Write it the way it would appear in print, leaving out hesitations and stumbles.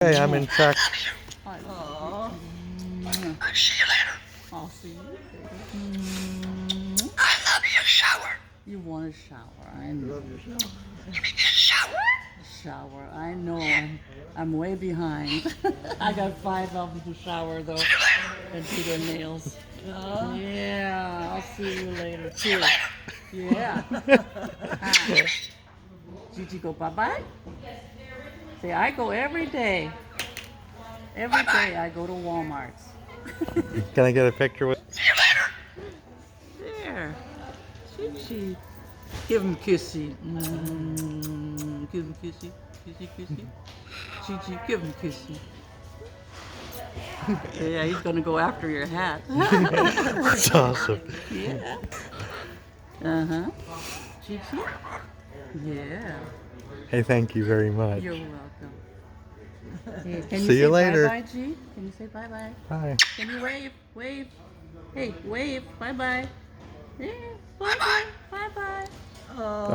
Hey, I'm in track. Aww. I'll see you later. I'll see you later. I love you. Shower. You want a shower? I know. Give me a shower. Shower. I know. I'm way behind. I got 5 of them to shower though, See you later. and do their nails. Yeah. I'll see you later See you too. later. Yeah. Gigi, go bye bye. Say I go every day. Every day I go to Walmart's. Can I get a picture with? See you later. There. Gigi. Give him kissy. Give him kissy. Kissy, kissy. Gigi, give him kissy. Yeah, he's gonna go after your hat. That's awesome. Yeah. Uh-huh. Gigi? Yeah. Hey, thank you very much. You're welcome. Hey, can See you say later. Bye-bye, G? Can you say bye-bye? Bye. Can you wave? Wave. Hey, wave. Bye-bye. Yeah. Bye-bye. Bye-bye. Oh.